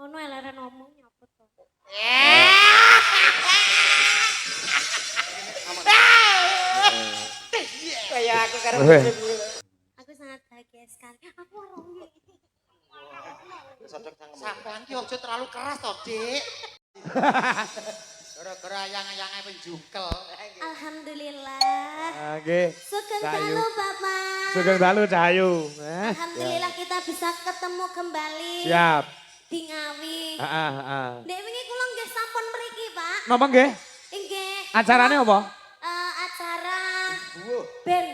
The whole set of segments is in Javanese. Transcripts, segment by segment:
Kono eleren ngomong nyapa to. Kayak aku karo Aku sangat bahagia sekali. Aku orangnya. sampean ki aja terlalu keras to, Dik. Gara-gara yang-yange penjungkel. Alhamdulillah. Nggih. Sugeng Cahayu. dalu Bapak. Sugeng dalu Cahayu. Alhamdulillah kita bisa ketemu kembali. Siap. Di Ngawi. Heeh. Nek wingi kula nggih sampun mriki, Pak. Napa nggih? Nggih. Acarane apa? Acara band.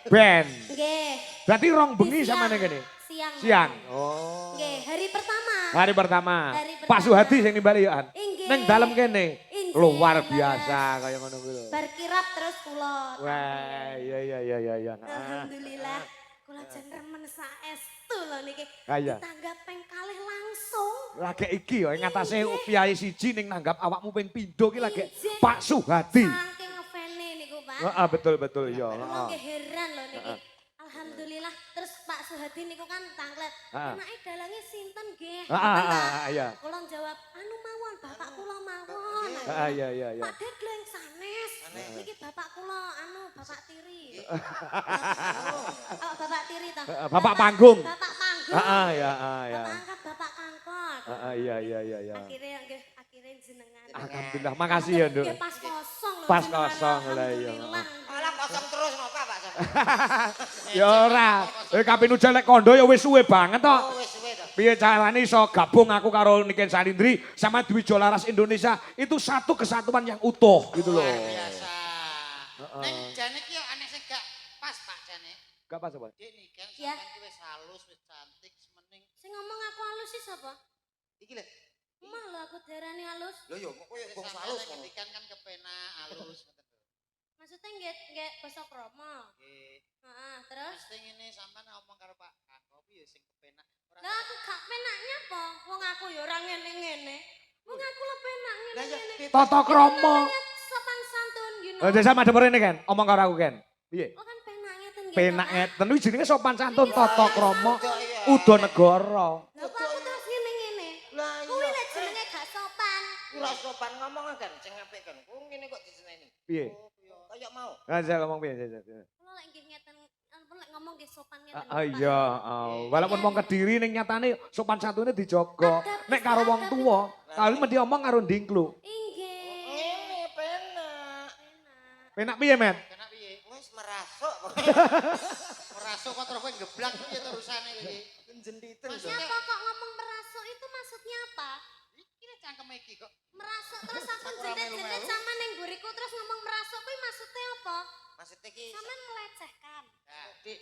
Band. Nggih. Berarti rong bengi Di sama nih gini. Siang. Siang. Oh. Nggih, hari pertama. Hari pertama. Hari Pak pertama. Suhadi sing nimbali yo an. Inggih. Neng dalem kene. Inggih, Luar Mas. biasa kaya ngono kuwi lho. Bar kirap terus kula. Wah, iya. Alhamdulillah. Kula jan remen saestu lho niki. Ah, iya. Ditanggap ping kalih langsung. Lagi iki yo ngatasé Inggih. piyayi siji ning nanggap awakmu ping pindho ki lagi Inggih. Pak Suhadi. Saking ngefene niku, Pak. Heeh, betul yo. Kula Heeh. nggih heran lho niki. Alhamdulillah terus Pak Suhadi niku kan tanglet. Heeh. Enake dalange sinten nggih? Heeh, iya. Kula jawab, anu mawon bapak kula mawon. Heeh, iya. Pak Degleng sanes. Niki bapak kula anu bapak tiri. Oh, bapak tiri toh. Bapak panggung. Bapak panggung. Heeh, ya. Bapak angkat bapak kangkot. Heeh, iya. Akhirnya jenengan. Alhamdulillah, makasih ya, Nduk. Nggih, pas kosong lho. Pas jenengan. kosong lah, iya. Alhamdulillah. Malah kosong terus ngopo, Pak? Ya ora. Kaping udah lek kondo ya wis suwe banget tok. Oh, wis suwe to. Piye carane iso gabung aku karo Niken Salindri sama Dwi Jolaras Indonesia itu satu kesatuan yang utuh gitu loh. Luar biasa. Neng jane ki yo aneh sing gak pas, Pak jane. Gak apa coba? Dik nih kan Ya. sampean ki wis halus, wis cantik, semening. Sing ngomong aku halus sih sapa? Iki lho. Emang lho aku darani halus. Lho yo kok koyo bos halus ngendikan kan kepenak halus ngoten lho. Maksudnya nggak basa kromo. Nggih. Heeh, terus Terus sing ngene sampean ngomong karo Pak Kopi ya sing kepenak. Ora lah aku gak penaknya apa? Wong aku ya ora ngene-ngene. Wong aku lebih penak Lah ya ngene-ngene. Toto kromo. Sopan santun you Oh, know. sama denger ini kan, omong karo aku kan. Piye? Oh kan penak ngeten nggih. Penak Pak. ngeten iki jenenge sopan santun tata krama iya. uda negara. Lah kok aku terus ngene-ngene. Lah Kuwi iya. lek jenenge gak sopan. Ora sopan ngomong kan sing apik kan. Kok ngene kok diseneni. Piye? Oh, kayak mau. Nah, saya ngomong piye? Kulo lek nggih ngeten ampun lek ngomong nggih sopan ngeten. Ah iya, walaupun wong Kediri ning nyatane sopan santune dijogo. Nek karo wong tuwa, kali mesti omong karo ndingklu. Inggih. Ngene penak. Penak. Penak piye, Met? Penak piye? Wis merasuk. Merasuk kok terus kowe geblak piye terusane iki? Jenditen lho. Siapa kok ngomong merasuk itu maksudnya apa? Iki lho cangkem iki kok. Merasuk terus aku Ora jendet-jendet melu-melu. sama neng buriku terus ngomong merasuk kuwi maksudnya apa? Maksudnya iki Sampean melecehkan.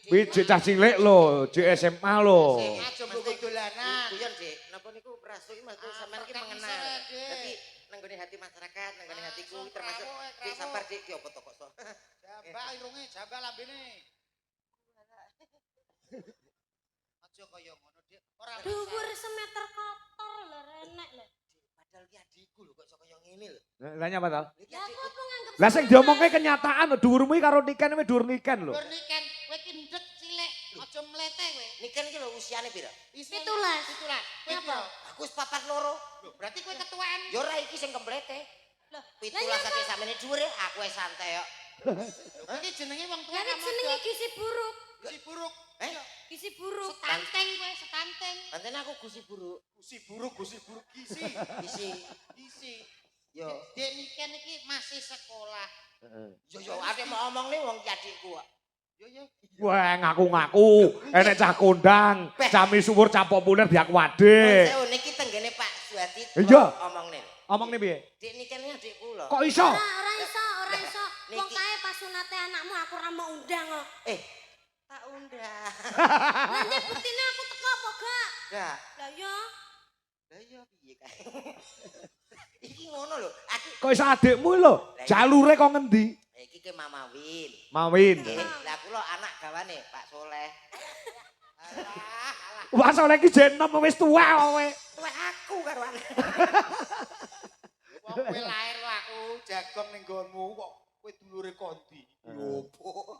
Kuwi jek cah cilik lho, jek SMA lho. aja mbok dolanan. Guyon, Dik. Napa niku merasuki maksud sampean iki mengenal. Dadi nenggone hati masyarakat, nenggone hatiku termasuk Dik sabar Dik ki apa to kok so. Jambak irunge, jambak lambene. Aja kaya ngono, Dik. Ora Dhuwur semeter kotor lho renek lho. Padahal ki adikku lho kok iso kaya ngene lho. Lah nyapa to? Iki Ya aku adikku. apa nganggep Lah sing diomongke kenyataan dhuwurmu iki karo Niken wis dhuwur Niken lho. Gur niken, kowe ki ndek cilik, aja mlete kowe. Niken ki lho usiane pira? Isine 17. 17. Kowe Apa? Aku wis papat loro. Lho, berarti kowe ketuaan. Ya ora iki sing kemplete. Loh, 17 sak samene dhuwure aku wis santai kok. Lho, iki jenenge wong tuwa Lah jenenge gizi buruk. Gusi buruk. Eh? Gizi buruk. Stunting kowe, stunting. Pancen aku gusi buruk. Gusi buruk gizi. Isi Gizi. yo Dek niken iki masih sekolah. yo ade mau omong nih wong ki adikku kok. Yo yo. Wah, ngaku-ngaku enek cah kondang, cah misuwur, cah populer diak wade. Saya niki tenggene Pak Suhadi. Iya. Omong nih. Omong nih piye? Dik niken iki adikku lho. Kok iso? Ora iso. Wong Niki- kae pas sunate anakmu aku ora mau undang kok. Tak undang. Lah nek buktine aku teko apa gak? Gak. Lah yo. Lah iya piye kae. Iki ngono lho. Aku Kok iso adikmu lho? Jalure kok ngendi? iki ke Mama Win. Mawin. Lah kula anak gawane Pak Soleh. Alah. Wah, soalnya iki jen nom wis tuwa kowe. Tuwek aku karo anak. Wong kowe lair kok aku jagong ning nggonmu kok kowe dulure kondi. Yo opo?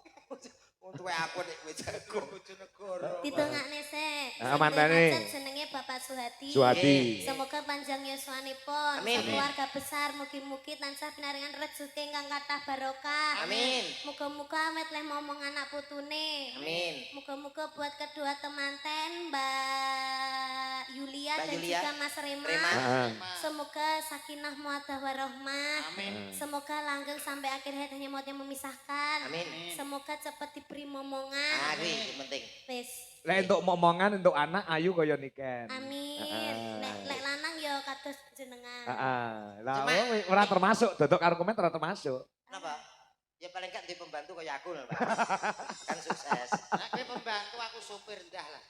Untuk aku nek kowe jago. Bojonegoro. Ditengakne sik. Ah, mantane. Jenenge Bapak Suhadi. Suhadi. Semoga panjang yuswanipun, Amin. keluarga besar, mugi-mugi tansah pinaringan rezeki ingkang kathah barokah. Amin. Muga-muga awet leh momong anak putune. Amin. Muga-muga buat kedua temanten Mbak Yulia Mbak dan Yulia, juga Mas Rema. Rema. Heeh. Semoga sakinah muadah warahmah. Amin. Semoga langgeng sampai akhir hayat hanya maut yang memisahkan. Amin. Semoga cepat diberi Ah, momongan. kuwi sing penting. Wis. Lek untuk momongan untuk anak ayu kaya niken. Amin. Heeh. Lek lanang ya kados jenengan. Heeh. Lah Cuma- ora termasuk, dodok karo komen ora termasuk. Kenapa? Ya paling kan di pembantu kayak aku lho, Pak. Kan sukses. Nek kowe pembantu aku supir ndah lah.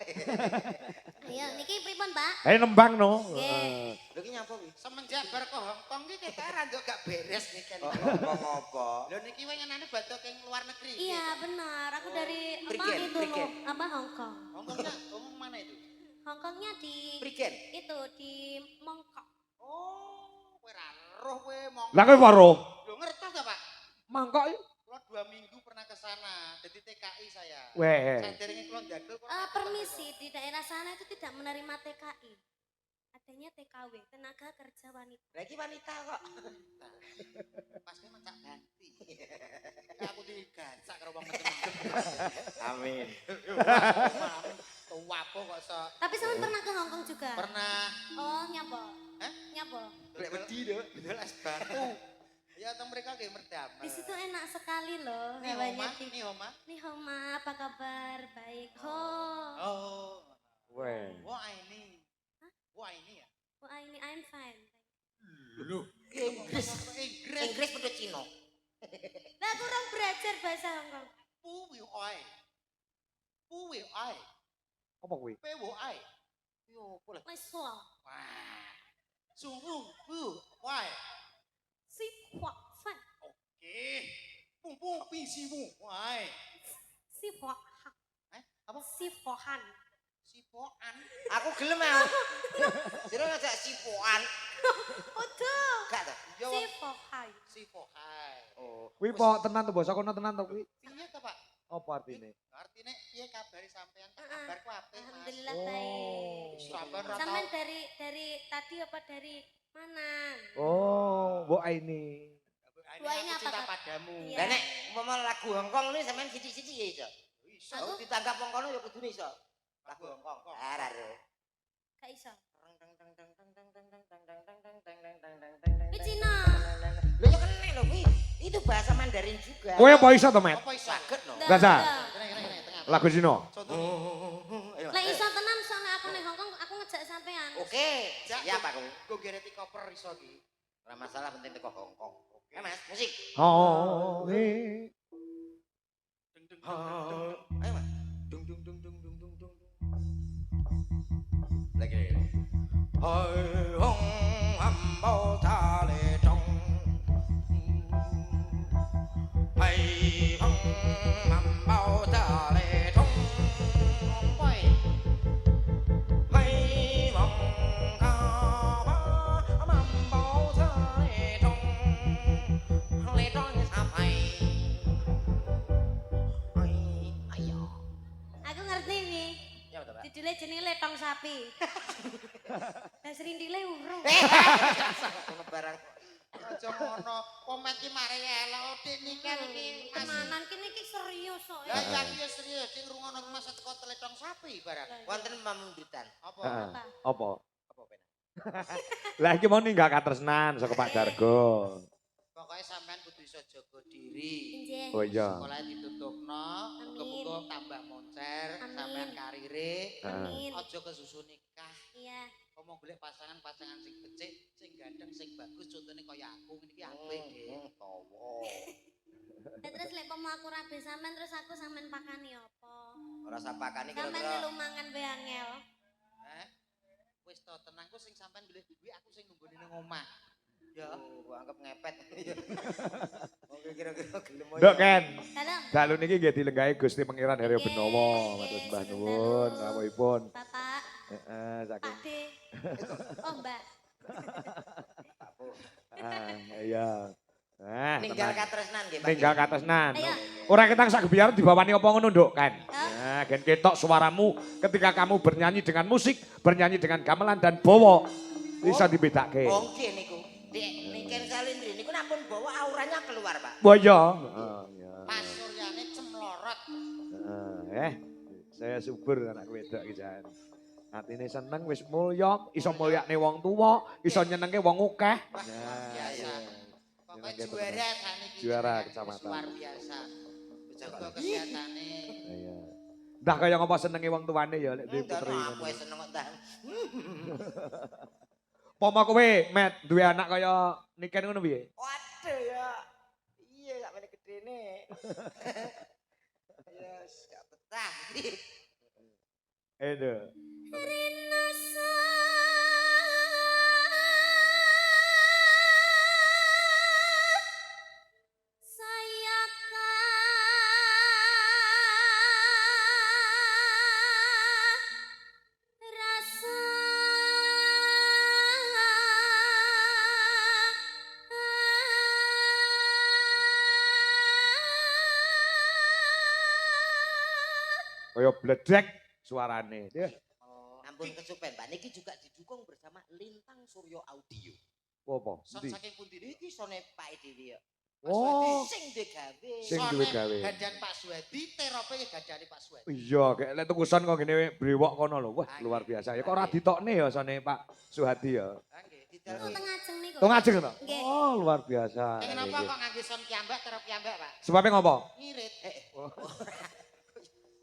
Ayo niki pripun, Pak? Nembang no. Nggih. Lho ki nyapa kuwi? Semenjak bar ke Hongkong iki kita randok gak beres nih kan. Ngomong Lho niki wengenane badhe ke luar negeri. Iya benar, aku dari apa Prigen, itu Prigen. loh, apa Hongkong. Hongkongnya ngomong mana itu? Hongkongnya di Prigen. itu di Mongkok. Oh, kowe ra roh kowe mong. Lah kowe paro. Lho ngertos ta, Pak? Mangkok iki. Kula 2 minggu pernah ke sana, jadi TKI saya. Weh. Saderenge kula ndadel kok. Permisi, di daerah sana itu tidak menerima TKI. Adanya TKW, tenaga kerja wanita. Lagi wanita kok. Pas kowe mencak ganti. Aku digacak karo wong temen-temen. Amin. Tua apa kok so. Tapi sampean pernah ke Hongkong juga? Pernah. Oh, nyapa? Hah? Nyapa? Lek wedi lho, bedol es batu. Ya teng mereka kayak merdama. Di situ enak sekali loh, Nih hawanya Oma, di. nih Oma. Nih Homa, apa kabar? Baik. Ho. Oh. Weh. Wah ini. Wah ini ya. Oh, ini I'm fine. Lho, Inggris. Inggris. Inggris pedot Cina. Lah kurang belajar bahasa Hongkong. Puwi oi. Puwi oi. Apa kuwi? Pewo oi. Yo, boleh. Wes slow. Wah. Sungguh, pu, oi. Si huak fan. Oke. Pung pung pi si mu, oi. Si huak hak. Apa? Si huahan. Sipoan. Aku gelem ya. Sira ngajak sipoan. Udah. Gak ta? Yo. Si huahan. Sipohai. Oh. Kuwi po tenan to basa kono tenan to kuwi. Piye to, Pak? Apa artine? Artine piye kabari sampean? Heeh. Kabarku apik, Mas. Alhamdulillah Oh. baik. Sampean ra Sampean tau. dari tadi apa dari mana? Oh, Mbok Aini. Wah, ini Aku apa, cinta Kak? padamu. Iya. Lah nek umpama lagu Hongkong ini sampean sithik-sithik ya iso. Iso. Aku ditanggap wong kono ya kudune iso. Lagu Hongkong. Arah. Gak iso. Ini Ini Cina. Lho ya kene lho kuwi. Itu bahasa Mandarin juga. Kowe apa iso to, Met? Apa iso? Saged no. Dah, Gaza. dah. Kene tengah. Lagu Cina. Contoh. Ayo. Lah iso tenan soalnya aku nih Hongkong aku ngejak sampean. Oke, siap aku. Go gereti koper iso iki. Ora masalah penting teko Hongkong. Ya Mas, musik. Oh, eh. Deng deng. Ayo Mas. Dung dung dung dung dung dung dung. Lagi. Hai hong ham bao ta le trong. Hai hong ham bao ta le trong. Boy. Hai mong ca ba ham bao ta le trong. Le trong như sao phải. Hai ayo. Aku ngerti nih. Ya betul Pak. Judulnya jenenge letong sapi. Lah serindile urung. Ngono barang. Aja ngono. Komen ki mari elok dik nikah iki. Tenanan kene iki serius kok. Lah iya iki ya serius sing rungono ki masa teko teletong sapi barang. Wonten pamundhutan. Apa? Heeh. Apa? Apa? Apa Ben? Lah iki mau ninggak katresnan saka Pak Dargo. Pokoknya sampean kudu iso jaga diri. Injih. Oh iya. Sekolah ditutupno, muga-muga tambah moncer, Amin. sampean karire. Amin. Aja kesusu nikah. Iya. Ngomong golek pasangan-pasangan sing becik, sing gandeng, sing bagus, contohnya kaya aku ngene iki apik, Dik. Tawa. Lah terus lek pomo aku rabe sampean terus aku sampean pakani apa? Ora sapakane Sampean kira-kira. melu mangan be angel. Eh? Wis to tenang ku sing sampean golek duit, aku sing nunggoni ning omah. Ya. Gua anggap ngepet. Oke kira-kira gelem aja. Nduk Ken. Dalam Dalu niki nggih dilenggahi Gusti Pangeran Haryo Benowo. Matur Mbah nuwun rawuhipun. Bapak, Heeh, saking Pak D. Oh, Mbak. iya. Ninggal katresnan nggih, Pak. Ninggal katresnan. Ayo. Ora ketang sak gebiar dibawani apa ngono, Nduk, kan? Hah? Nah, gen ketok suaramu ketika kamu bernyanyi dengan musik, bernyanyi dengan gamelan dan bawa bisa dibedake. Oh, nggih niku. Dik niken salindri niku nampun bawa auranya keluar, Pak. Wah iya. Mas Suryane cemlorot. Saya subur anak wedok iki jan. Atine seneng wis mulya, iso mulyakne wong tuwa, iso nyenengke wong akeh. Biasa. Pokoknya juara saniki. Juara kecamatan. Luar biasa. Jaga kesehatane. Iya. Ndah kaya ngapa senenge wong tuane ya lek duwe Ndak putri. aku wis seneng kok tahan. Poma kowe, Met, duwe anak kaya Niken ngono piye? Waduh ya. Iya gak meneh gedene. Ya gak betah. Aduh. Kaya bledek suarane. Ampun kesupen, Pak. Niki juga didukung bersama Lintang Suryo Audio. Apa? Endi? Saking pundi Iki sone Pak Dewi ya. Oh. Sing duwe gawe. Sing duwe gawe. Gandan Pak Suwedi, terope ya gandane Pak Suwedi. Iya, kayak lek tukusan kok ngene brewok kono lho. Wah, luar biasa. Ya kok ora ditokne ya sone Pak Suhadi ya. Nggih, Oh, didal. tengah ajeng niku. Tung ajeng to? Nggih. Oh, luar biasa. Kenapa kok ngangge son kiambak terop kiambak, Pak? Sebabnya ngopo? Ngirit.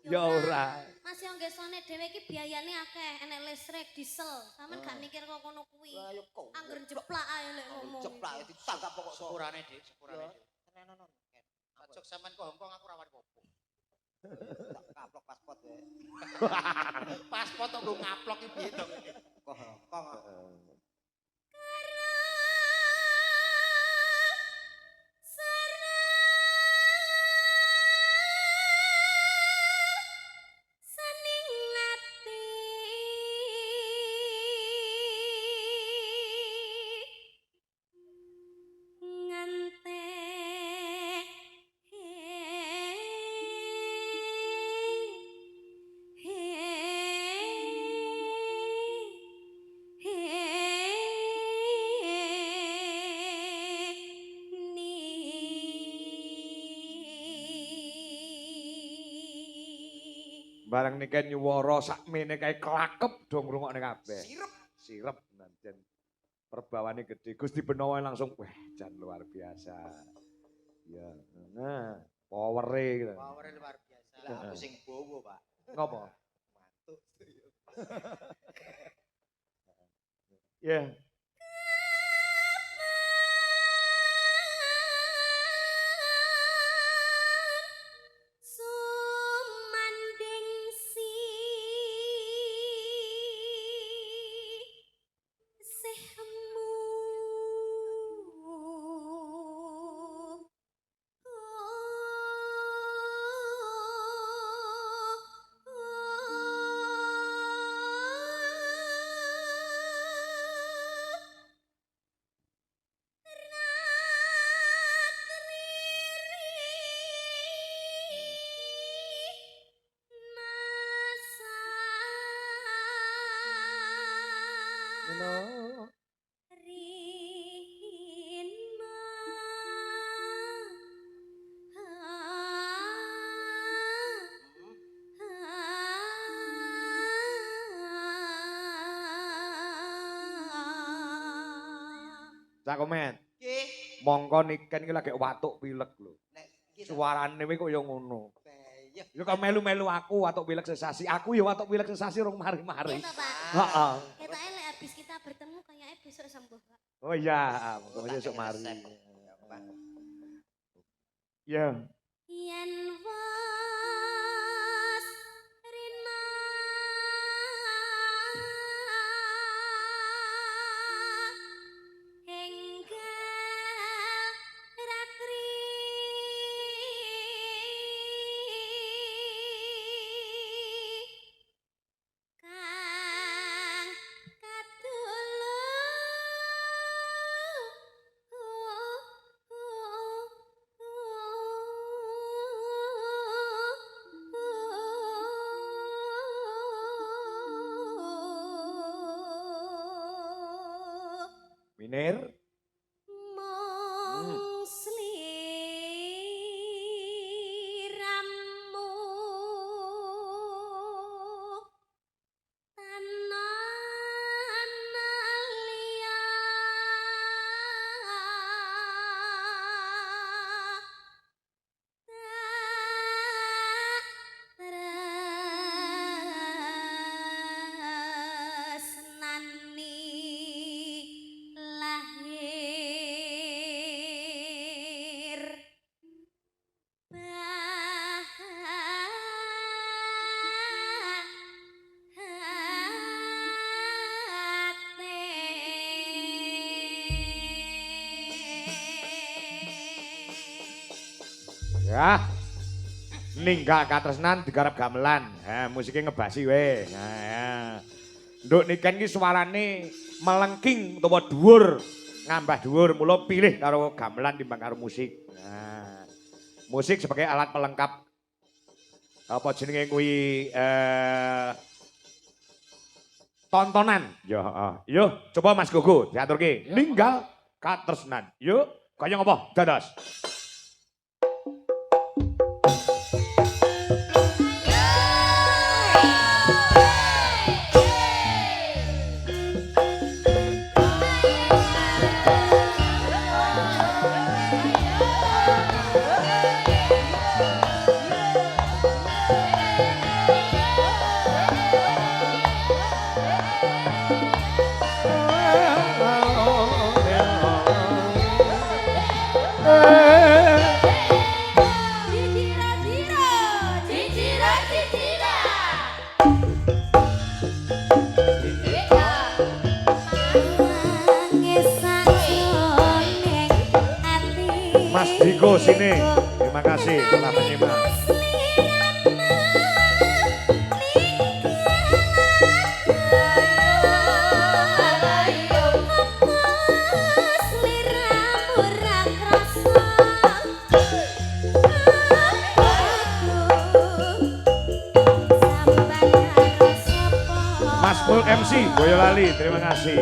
Ya ora. Mas yo ngesone dhewe iki biayane akeh, enek listrik, diesel. Sampeyan gak mikir kok kono kuwi. Lah yo kok. Angger jeplak ae lek ngomong. Ceplak ditangkap pokok sok. Sepurane, Dik, sepurane. Dik. Tenan-tenan. Ajok sampean ke Hongkong aku rawan popo. Tak kaplok paspor ya. Paspor kok nggo ngaplok iki piye to? Kok. Barang niken nyuwara sakmene kae klakep dong ngrungokne kabeh. Sirep. Sirep nanten. Perbawane gede. Gusti Benowo langsung wah jan luar biasa. Ya, nah, powere gitu. Power luar biasa. Lah aku sing bowo, Pak. Ngopo? Mantuk. Ya. No. Cakomen. Nggih. Mongko niken iki lagi watuk pilek lho. Nek iki Suarane kuwi kaya ngono. bayah. Ya kok melu-melu aku watuk pilek sesasi. Aku ya watuk pilek sesasi rong mari-mari. Gitu, Pak. Heeh. Ketoknya lek habis kita bertemu kayaknya besok sembuh, Pak. Oh iya, monggo besok mari. Ya. Yen was rina enggal ratri kang kadulu Minir. Mong sliramu tanan liya tresnani lahir Ya. Ninggal katresnan digarap gamelan. Musiknya ngebasi we. Nah, ya. Nduk niken iki suarane melengking utawa dhuwur, ngambah dhuwur, mula pilih karo gamelan timbang karo musik. Nah, musik sebagai alat pelengkap apa jenenge kuwi tontonan. Yo, yo, coba Mas Gogo diaturke. Ninggal katresnan. Yuk, kaya ngopo? Dados. Mas Diko sini. Terima kasih telah menyimak. Mas Pul MC Boyolali, terima kasih.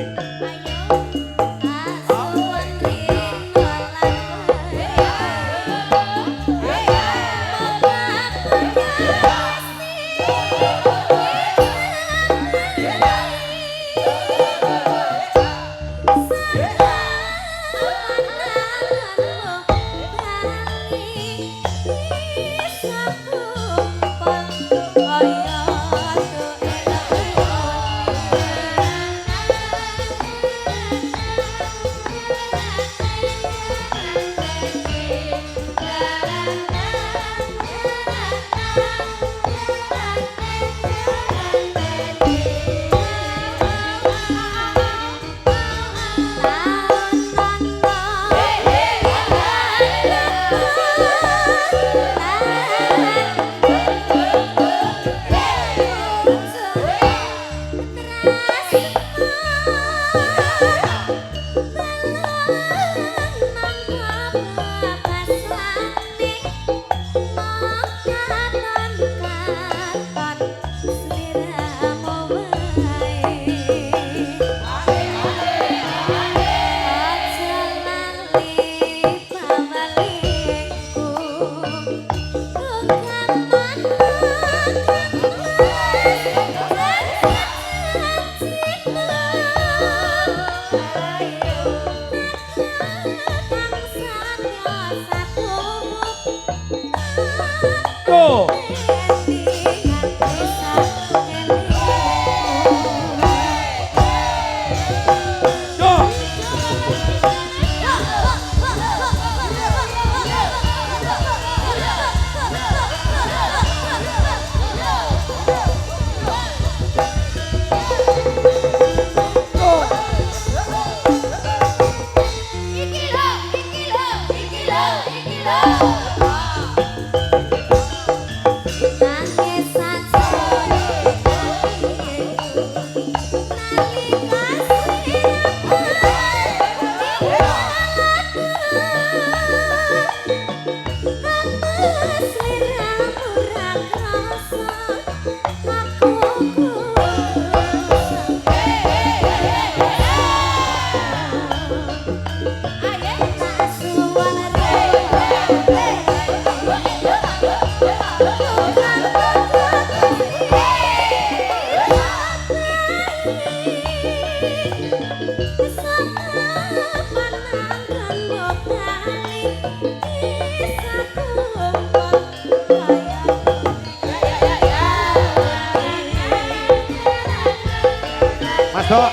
Mas Dok.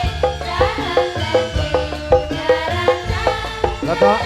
Dok.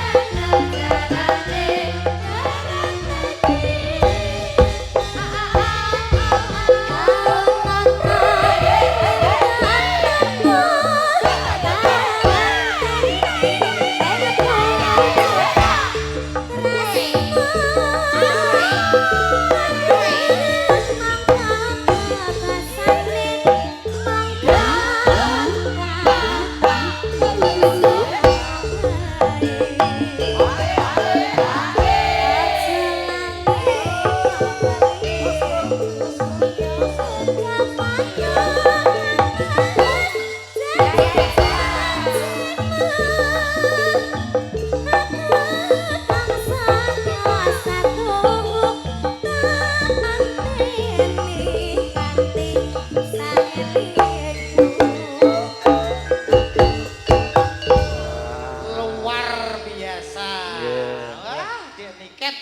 Luar biasa. Nggih. Wah, Dek Niken,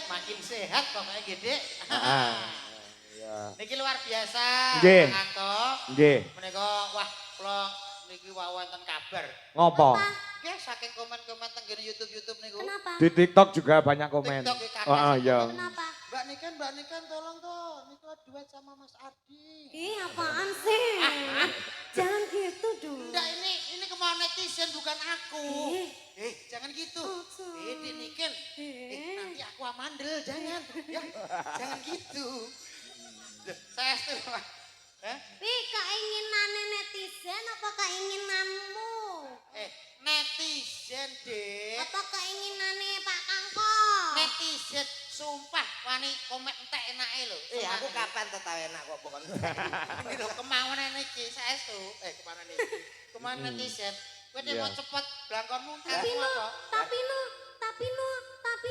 makin sehat pokoknya gede. Ya. Niki luar biasa. Nggih. Kang Anto. Nggih. Menika wah kula niki wonten kabar. Ngopo? Nggih saking komen-komen teng YouTube niku. Kenapa? Di TikTok juga banyak komen. TikTok ya, kakak Oh, sih. iya. Kenapa? Mbak Niken tolong toh, niku duet sama Mas Ardi. Ih, apaan sih? Jangan gitu dong. Enggak ini kemauan netizen bukan aku. Eh. Jangan gitu. Ojo. Dek Niken. Nanti aku amandel, jangan. Ya, jangan gitu. Saya setuju. Wih, keinginannya netizen apa keinginanmu? Netizen, Dek. Apa keinginannya Pak Kangko? Netizen sumpah wani komen entek enake lho. Aku kapan tuh tahu enak kok pokoknya. Ini lho kemauan niki saestu. Kemana niki? Kemauan netizen. Kowe nek mau cepet blangkonmu Tapi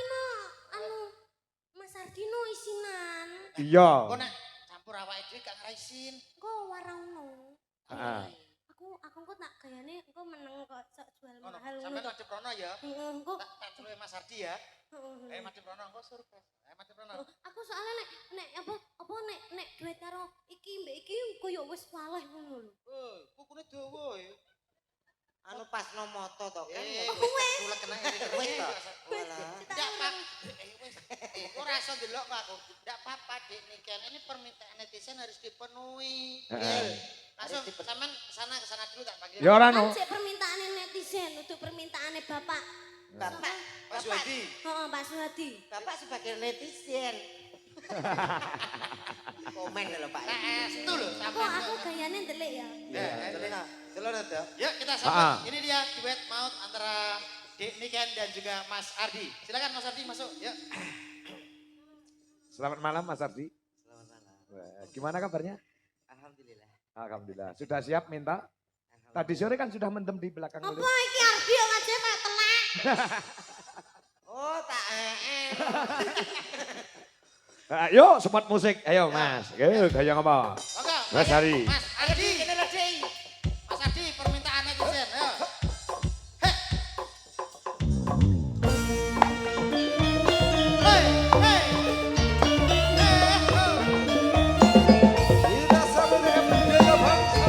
no, anu, Mas Ardino isinan. Iya. Kok nek campur awake dhewe gak ngraisin. Kok warauno? Heeh. Aku kok tak gayane engko meneng kok sok jual Ngono. mahal Sampe ngono. madhep rono ya. Heeh, engko. Tak celuke Mas Ardi ya. Madhep rono engko surprise. Madhep rono. Aku soalnya nek apa nek duet karo iki mbek iki koyo wis waleh ngono lho. Kukune dawa ya. Anu pas no moto to kan. Tulek kena Wis to. Walah. Ndak Pak. Wis. Ora iso ndelok kok aku. Ndak apa-apa Dik Niken. Ini permintaan netizen harus dipenuhi. Langsung sampean ke sana dulu tak panggil. Ya ora Kan no. sik permintaane netizen untuk permintaane Bapak. Bapak, Pak Suwadi. Heeh, Pak Suwadi. Bapak sebagai netizen. Komen lho Pak. Estu lho Kok sampean. aku gayane ndelik ya. Celana to. Yuk kita sambut. Ini dia duet maut antara Dik Niken dan juga Mas Ardi. Silakan Mas Ardi masuk. Yuk. Selamat malam Mas Ardi. Selamat malam. Wah, gimana kabarnya? Alhamdulillah. Alhamdulillah. Sudah siap minta? Tadi sore kan sudah mendem di belakang. Apa iki Ardi kok aja kayak telak. Oh, tak Ayo spot musik. Ayo Mas. Ayo gaya apa? Monggo. Mas Ardi. Mas Ardi. Mas Ardi permintaan netizen. Ayo. Hei. Hei. Kita sama dengan budaya bangsa.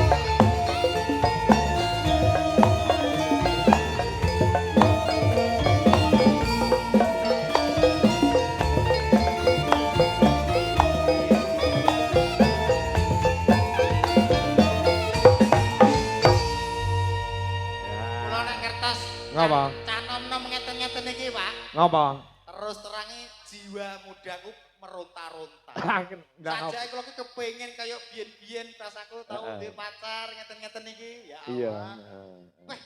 Kula nek ngertos. Ngapa? Cah nom-nom ngeten-ngeten iki, Pak. Ngapa? Terus terangi jiwa mudaku meronta-ronta. Ndak ngapa. Sajake kula ki kepengin kaya biyen-biyen pas aku tau duwe pacar ngeten-ngeten iki. Ya Allah. Iya. Weh,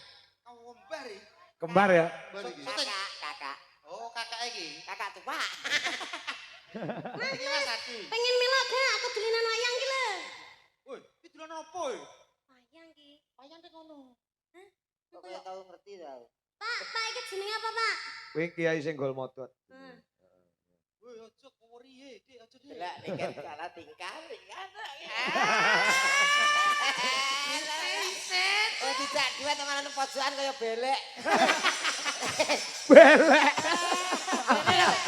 kamu kembar ya? Kembar ya? Kembar iki. kakak. Oh, kakak iki. Kakak tuh Pak. Iki Mas Adi. Pengen melok gak aku dolinan wayang ki lho. Woi, iki dolan opo ya? Wayang ki. Wayang tek ngono. Kok kaya tahu ngerti tau. Pak iki jenenge apa, Pak? Kowe kiai sing gol motot. Heeh. Woi, ojo kuwuri e. Dik, aja Dik. Delok niken salah tingkah. Oh dijak dua teman pojokan kaya belek. Belek.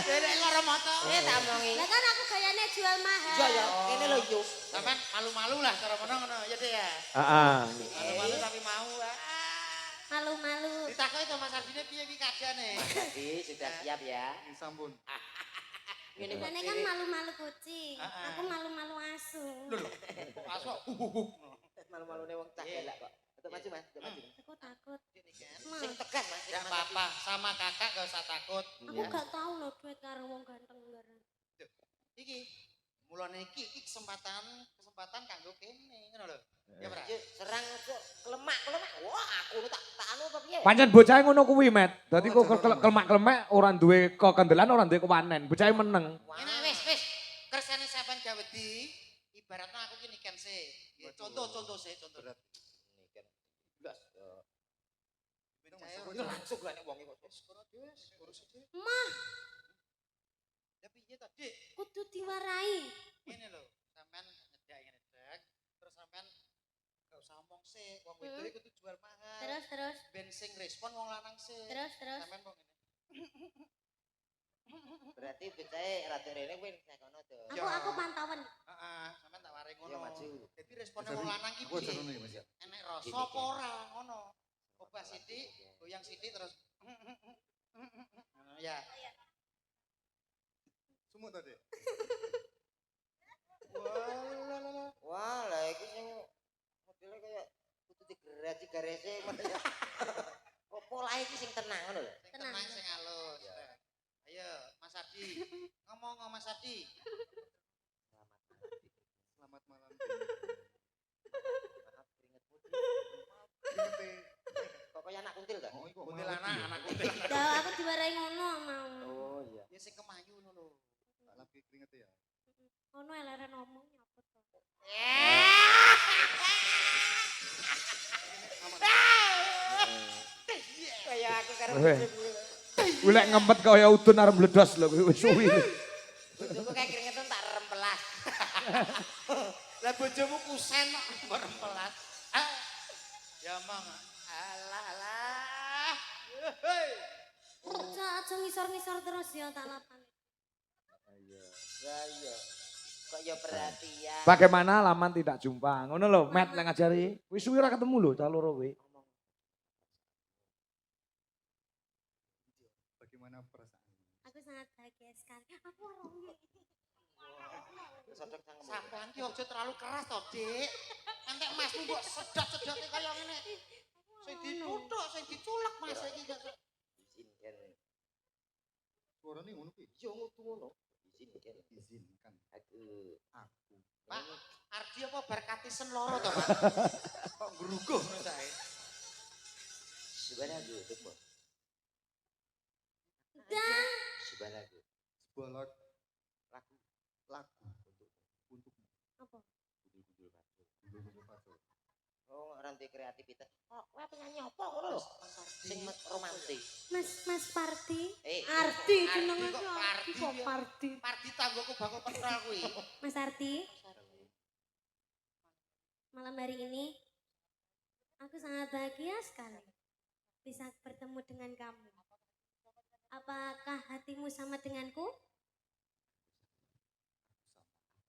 Belek karo moto. Tak omongi. Lah kan aku gayane jual mahal. Iya ya, kene lho yuk. Sampean malu-malu lah cara ngono ya Dik ya. Heeh. Malu-malu tapi mau. Malu-malu. Ditakoki to Mas Ardine piye iki kadane? Jadi sudah siap ya. Sampun. Ini Ini kan malu-malu kucing. Aku malu-malu asu. Kok asok. Malu-malune wong cah elak kok. Untuk maju Mas, untuk maju. Aku takut. Sing tegas Mas. Enggak apa-apa, sama kakak gak usah takut. Aku gak tahu loh duit karo wong ganteng bareng. Iki mulane iki kesempatan kanggo kene ngono lho. Ya Pra. Yuk, serang kok kelemak. Wah, aku tak anu apa piye? Pancen bocah ngono kuwi, Met. Dadi kok kelemak-kelemek ora duwe kekendelan, ora duwe kewanen. Bocah meneng. Enak wis. Kersane sampean gawedi, ibaratnya aku ki niken sih. Contoh sih, contoh. Niken. Blas. Yo langsung lah nek wong iki kok. Wis, urus aja. Mah, Ya piye to, Dik? kudu diwarai. Ngene lho, sampean nyedek, terus sampean gak usah ngomong sih, wong wedok iku kudu jual mahal. Terus. Ben sing respon wong lanang sih. Terus. Sampean kok ngene. Berarti becae ratu rene kuwi nek kono to. Aku pantauan. Heeh, sampean tak waring ngono. Yo maju. Jadi responnya wong lanang ki Aku aja piye? ngono ya Mas ya. Enek rasa apa ora ngono. Obah sithik, goyang sithik terus. Ngono ya. Sumuk tadi. Wah, lah iki sing modele kaya kudu digerasi garese. Kok pola iki sing tenang ngono lho. Sing tenang sing halus. Ayo, Mas Adi. Ngomong Mas Adi. Selamat malam. Maaf keringetmu. Kringete. Kok kaya anak kuntil ta? Oh, iku Kuntilanak, anak kuntilanak. Dah aku diwarai ngono mau. Oh iya. Ya sing kemayu ngono lho. Tak lagi kringete ya. Ono elere ngomong nyapet to. Kaya aku karo Weh. bojoku. Kuwi lek ngempet kaya udun arep meledos lho kuwi wis suwi. Bojoku kayak keringetan tak rempelas. Lah bojomu kusen kok merempelas. Ya mong. Alah. Hei. Aja ngisor-ngisor terus ya tak lapan. Lah iya. Kok ya perhatian. Bagaimana laman tidak jumpa? Ngono lho, Met lek ngajari. Wis suwi ora ketemu lho cah loro kuwi. Bagaimana perasaan? Aku sangat bahagia sekali. Aku orangnya. Sodok cangkem. Sampean ki aja terlalu keras to, Dik. Entek masmu mbok sedot-sedote kaya ngene. Sing dituthuk, sing diculek Mas iki. Izinkan. Suarane ngono kuwi. Yo ngono. Izinkan. Izinkan Aku. Pak, Ardi apa berkatisen loro to, Pak? Kok ngruguh ngono sae. Subhanahu wa Dan Subhanahu. Sebuah lagu Untukmu. apa? Gundul-gundul batu. Gundul Faso. Oh, rantai kreativitas. Oh, kowe penyanyi apa ngono lho? Sing romantis. Mas Parti. Arti jenenge kok Parti kok ya? Parti. Parti tanggoku bangun petrol kuwi. Mas Arti, malam hari ini aku sangat bahagia sekali bisa bertemu dengan kamu. Apakah hatimu sama denganku? Apa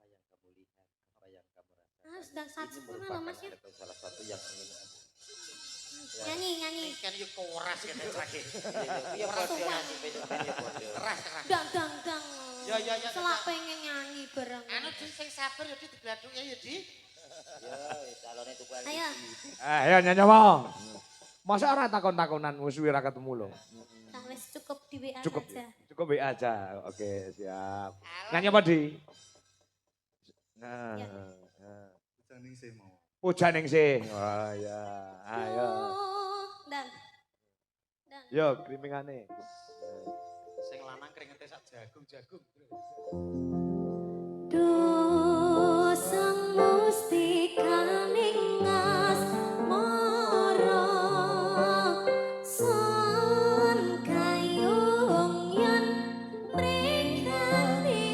yang kamu lihat, apa yang kamu rasakan. Ah, sedang Ini saksepuna loh merupakan mas ya. ada salah satu yang ingin aku. Nyanyi. Kan yo koras kene lagi. Iya, podo nyanyi besok ya podo. Keras. Dang. Ya. Selak pengen nyanyi bareng. Anu Di sing sabar yo digladhuke ya, Di. Ya, calonnya tuku lagi. Ayo. Ayo nyanyi wong. Masa ora takon-takonan wis suwi ora ketemu lho. Nah, wes cukup di WA Cukup. saja. Cukup WA aja. Oke, siap. Alah. Nyanyi apa, Di? Nah. Ya. Janing sih mau. Hujan ning sih. Wah, ya. Ayo. Oh, dan. Yo, krimingane. Sing lanang kringete sak jagung. Dosa mustika ningas moro son kayung yen mrikani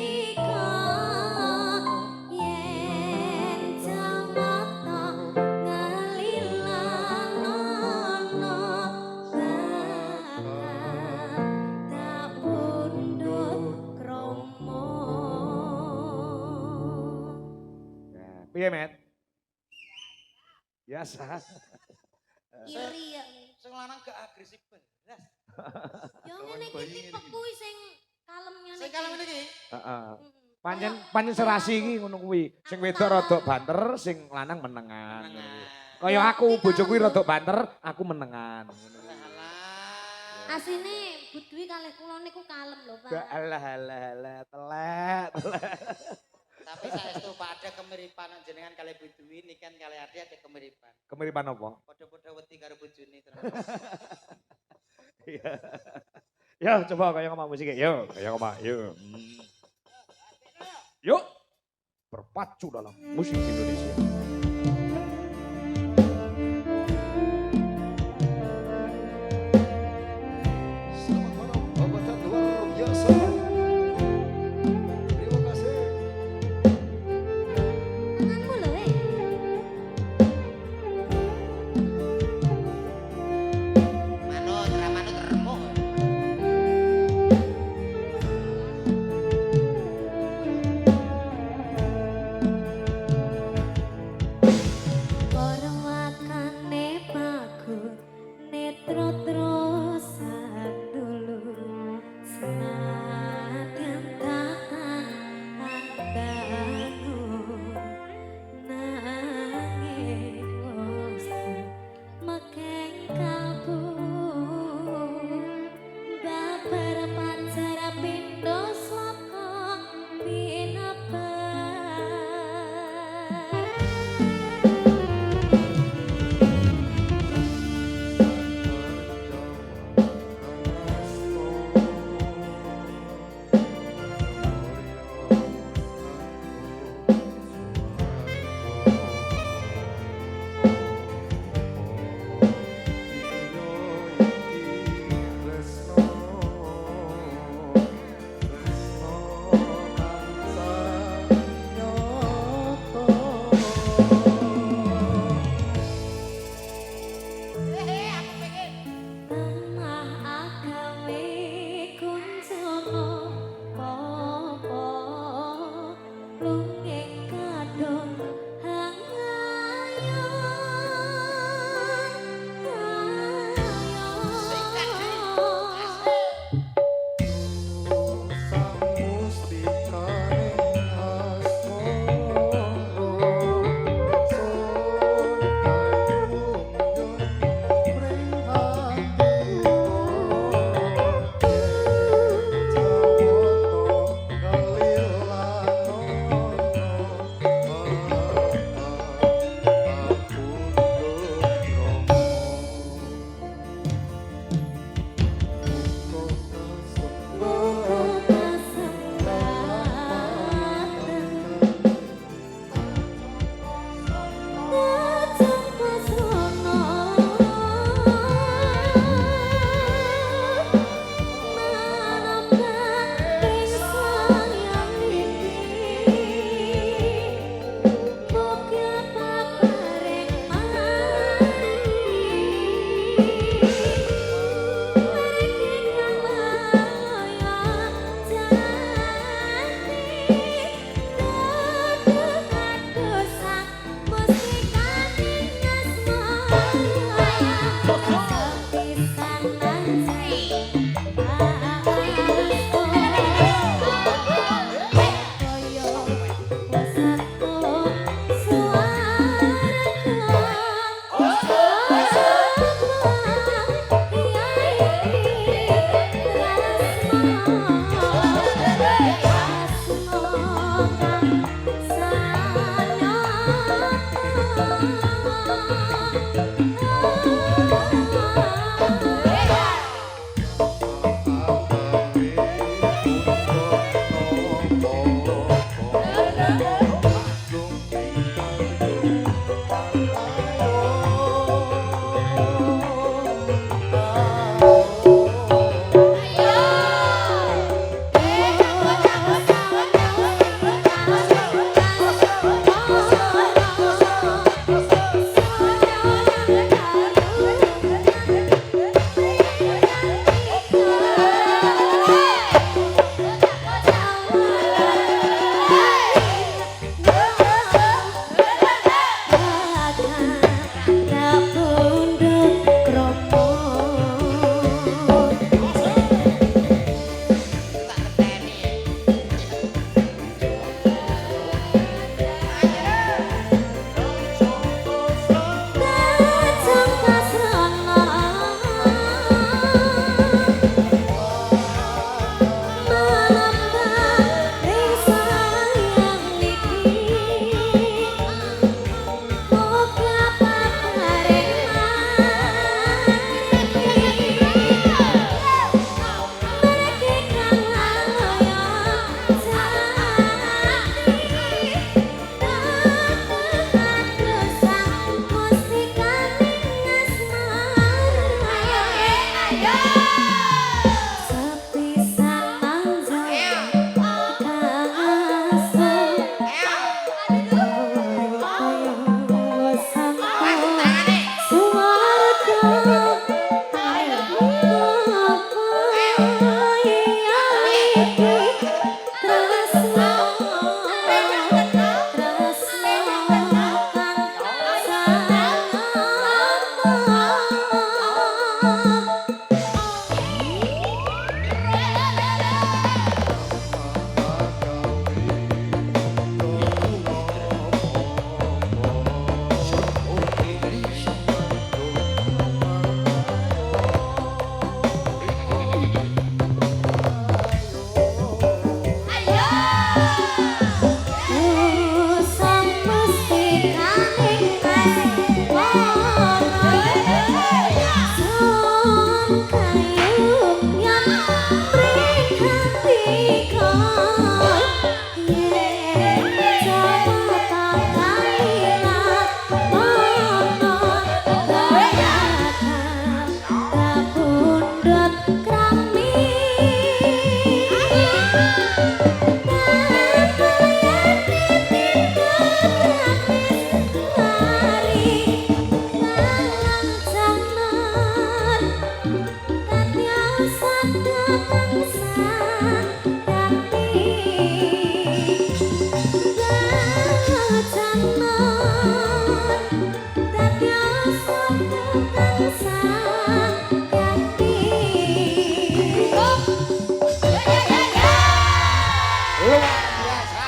Piye, Met? Biasa. Iri ya. Sing lanang gak agresif belas. Yo ngene iki tipe kuwi sing kalem ngene. Sing kalem iki. Heeh. Pancen serasi iki ngono kuwi. Sing wedok rada banter, sing lanang menengan. Kaya aku bojoku rada banter, aku menengan. Asine Bu Dwi kalih kula niku kalem lho, Pak. Alah, telet. Tapi saestu Pak ada kemiripan jenengan kali Bu Dwi nikan kali Ade ada kemiripan. Kemiripan apa? Padha-padha wedi karo bojone terus. Iya. Yo, coba kaya ngomong musik. Yo, kaya ngomong. Yo. Yuk. Berpacu dalam musik Indonesia. Selamat malam, Bapak dan luar biasa. Terima kasih. Tanganmu lho, Manut, ra manut remuk.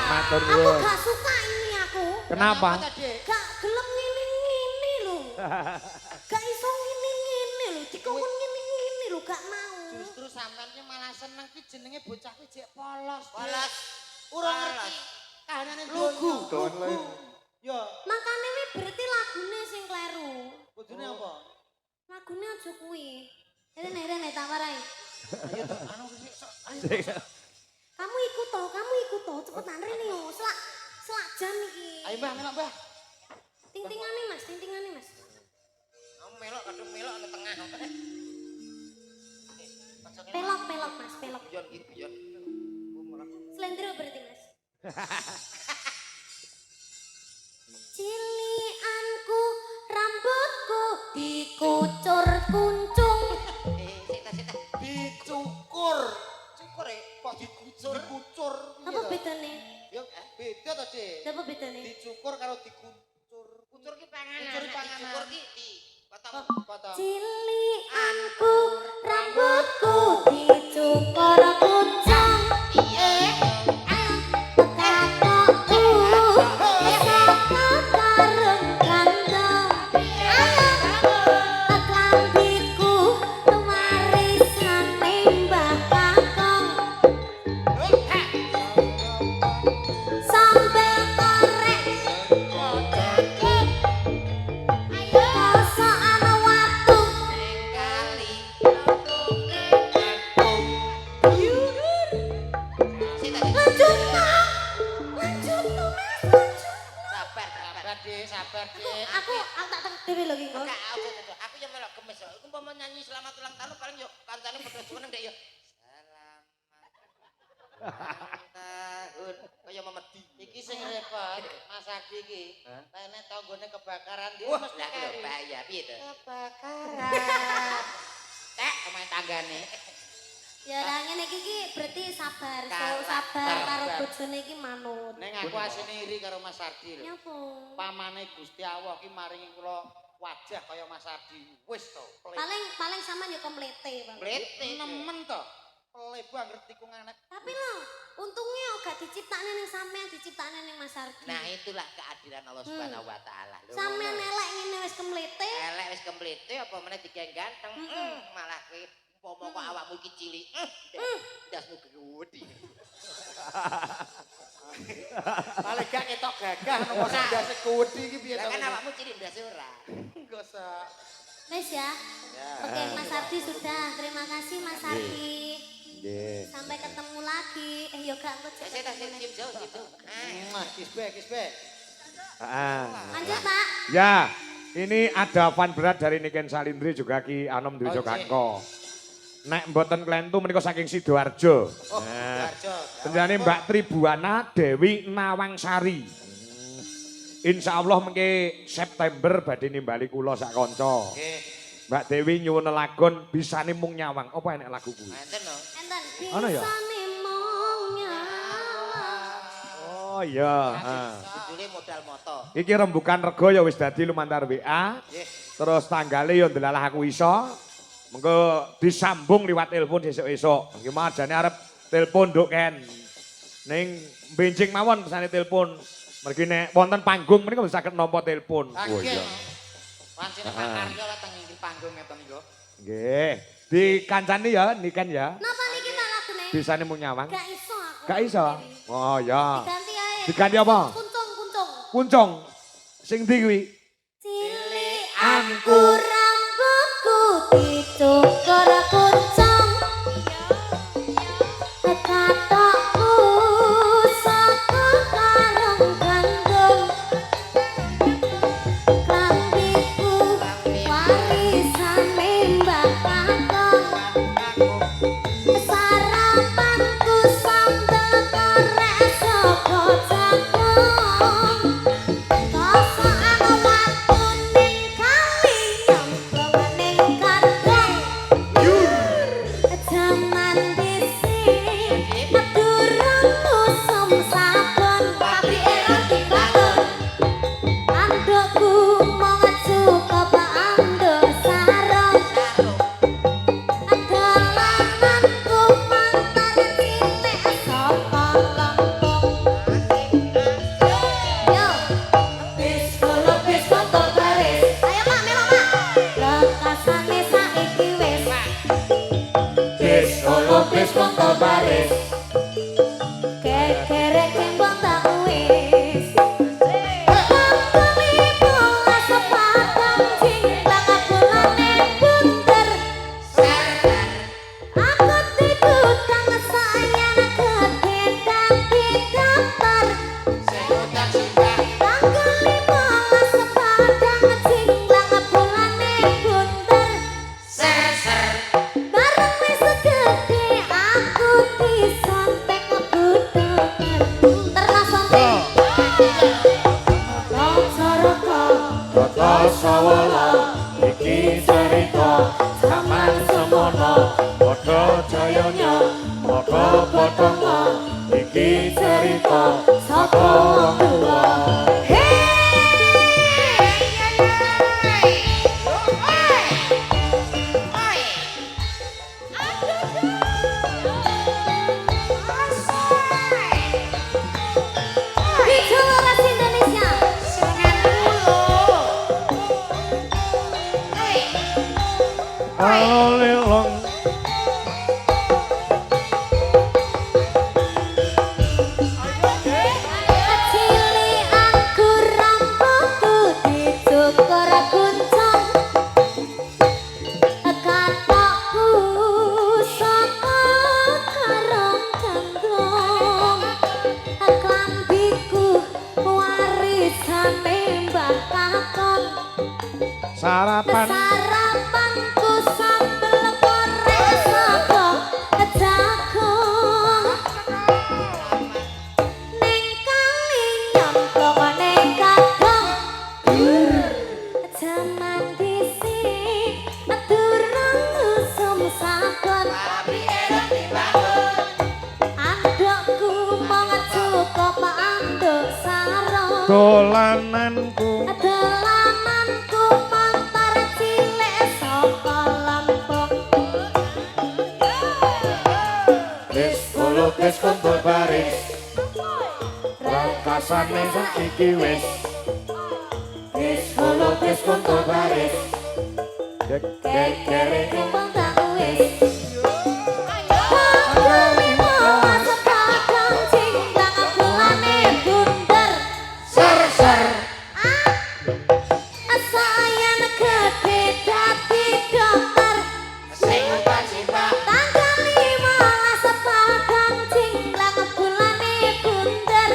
Matur Aku nuwun. gak suka ini aku. Kenapa? Gak gelem ngene-ngene lho. Gak iso ngene-ngene lho. Dikongkon ngene-ngene lho, gak mau. Justru sampean ki malah seneng ki jenenge bocah ki jek polos. Polos. Urung ngerti kahanane Lugu. donya. Ya, Makane wi berarti lagune sing kleru. kudune apa? Lagune aja kuwi. Rene tak warai. Ayo to, anu sik sok. Ayo. Kamu ikut toh, cepetan rene yo. Selak jam iki. Ayo Mbah, melok Mbah. Ting-tingane Mas. Kamu melok kadung melok ana tengah. Pelok Mas, pelok. Pion iki pion. Slendro berarti Mas. Cilianku rambutku dikucur kuncung. Sita. Dicukur. Cukur kok dikucur. Dikucur. Apa bedane? Ya beda to, Dik. Apa bedane? Dicukur karo dikucur. Kucur ki panganan. Kucur ki panganan. Cukur ki di potong. Potong. Cilianku rambutku dicukur kuncung. Sabar, Dik. Aku tak tak dhewe lho iki kok. Aku yang melok gemes. Aku mau nyanyi selamat ulang tahun paling yo kancane padha seneng ndek yo. Selamat tahun. Kaya memedi. Iki sing repot, Mas Adi iki. Rene tanggane kebakaran dia Wah, mesti lah lho kari. bahaya piye to? Kebakaran. Tek omahe tanggane. Ya ora ngene iki berarti sabar, Karakter. sabar karo bojone iki manut. Ning aku asine iri karo Mas Ardi lho. Nyapa? Pamane Gusti Allah ki maringi kula wajah kaya Mas Ardi. Wis to, Paling sama yo komplete, Bang. Blete. nemen to. Plebu anggere tikungan. Tapi lho, untungnya gak diciptakne ning sampean, diciptakne ning Mas Ardi. Nah, itulah keadilan Allah Subhanahu wa taala. Lho. Sampean elek ngene wis komplete. Elek wis kemplete apa meneh digeng ganteng. Malah kowe umpama kok awakmu iki cilik. Ndasmu gede. Paling gak ketok gagah nopo ndase kuwedi iki piye Lah to? kan awakmu cilik ndase ora. Gosok. Wis ya. Oke, Mas Ardi sudah. Terima kasih Mas Ardi. Nggih. Sampai ketemu lagi. Yo gak engko Saya tak sim jauh gitu. Kisbe. Lanjut, Pak. Ya, ini ada fan berat dari Niken Salindri juga Ki Anom Dwi Oh, Jogangko. nek mboten klentu menika saking Sidoarjo. Oh, Sidoarjo. Penjane Mbak Tribuana Dewi Nawangsari. Insya Allah mengke September badhe nimbali kula sak kanca. Nggih. Mbak Dewi nyuwun lelagon bisane mung nyawang. Apa enek lagu kuwi? Enten no. Enten Ana ya? bisane mung nyawang. Oh iya, heeh. Judulnya modal moto. Iki rembukan rego ya wis dadi lumantar WA. Nggih. Terus tanggale ya ndelalah aku iso. Mengko disambung liwat telepon esuk-esuk. Iki mah jane arep telepon nduk Ken. Ning benjing mawon pesane telepon. Mergi nek wonten panggung menika bisa saged nampa telepon. Oh iya. Pancen Pak Aryo lah teng inggil panggung ngeten niku. Nggih. Dikancani ya niken ya. Napa niki tak lagune? Bisane mung nyawang. Gak iso aku. Gak iso. Oh ya. Diganti ae. Diganti apa? Kuncung. Kuncung. Sing ndi kuwi? Cilikanku rambutku dicukur kuncung. Katokku saka karung gandum. Klambiku warisane mbak kakung. Sarapanku sambel korek saka jagung. Kosokan waktu ning kali nyemplung ning kandang. Jaman dhisik durung usum sabun tapi elok dibangun. Andukku mung cukup anduk sarung. Dalananku mantar cilik saka Lampung. Yo, bis kontok baris. Ayo Mak, melo Mak. Lekasane saiki wis. Bis kontok baris. Kekerek kembang tak wis. Kami bola sepatang cingklang bulane bunder. Aku dikutang sayang gede dadi daftar. Tanggal 15 sepadang cingklang bulane bunder. Bareng wis gede aku disontek budoker. Ternas sontek. Caraka Tata sawala iki cerita zaman semono padha jayanya padha padha iki cerita saka wong tuwa. Di Jawa Ras Indonesia. Alilong Cilikanku rambutku dicukur kuncung. Katokku saka karung gandum. Klambiku warisane mbah kakung. sarapan Sarapanku sambel korek saka jagung. Ning kali nyemplung ning kadang. Jaman dhisik durung usum sabun tapi elok dibangun. Andukku mung cukup anduk sarung. dolananku Dalananku mantar cilik saka Lampung. bis kontok baris rakasane saiki wis bis kontok baris Kekerek kembang tak wis. Tanggal 15 sepadang cingklang bulane bunder. Sayang gede dadi dokter. Tanggal 15 sepadang cingklang bulane bunder.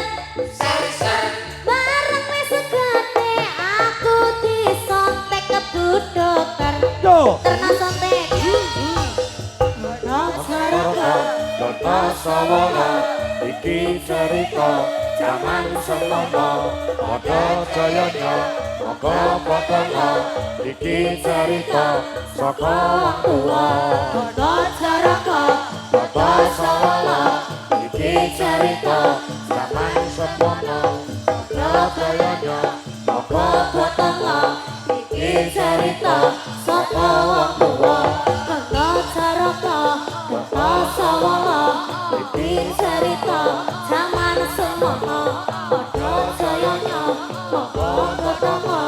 Bareng wis gede aku disontek budoker. Yo Ternas sontek. Tata Sawala iki cerita jaman semono padha jayanya monggo padha iki cerita saka wong tuwa Tata Caraka Tata Sawala iki cerita jaman semono padha jayanya monggo padha iki cerita saka wong tuwa Tata Caraka Tata Sawala iki cerita jaman semono padha jayanya monggo padha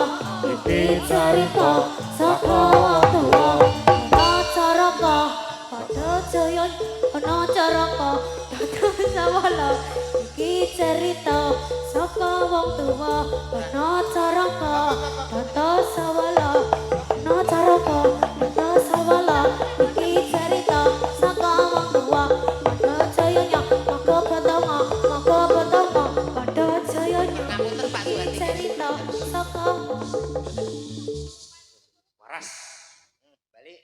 iki cerita saka wong tuwa Tata Caraka Tata Jayanya Tata Caraka Tata Sawala iki cerita saka wong tuwa Tata Caraka Tata Sawala Tata Caraka Tata Sawala iki cerita saka wong tuwa padha jayanya monggo padha padha jayanya Ngapunten Pak iki Suwati. cerita saka Waras. Balik.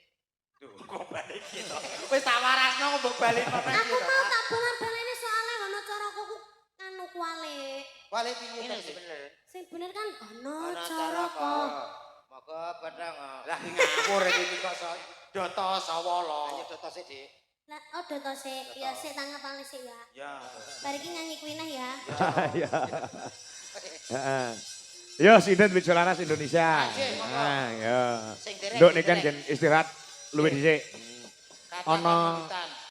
Duh, kok balik gitu. Wis tak warasno kok mbok balik meneh aku gitu. mau tak bolar-baleni soalnya ana caraku ku anu kuali Wale piye Ini tadi? bener. sing bener kan ana Ana caraka Monggo padang. Lah ngawur iki kok Data Sawala. Ayo doto sik, Dik. lah udah to sik ya sik tangan paling sik ya Ya. bar iki nyanyi kuwi nah ya Ya. Heeh. Yo Sidet Wijolaras Indonesia. Aji, monggo. Nah, yo. Sing derek. Nduk niken jen istirahat luwih dhisik. Kadang Ana komunitas.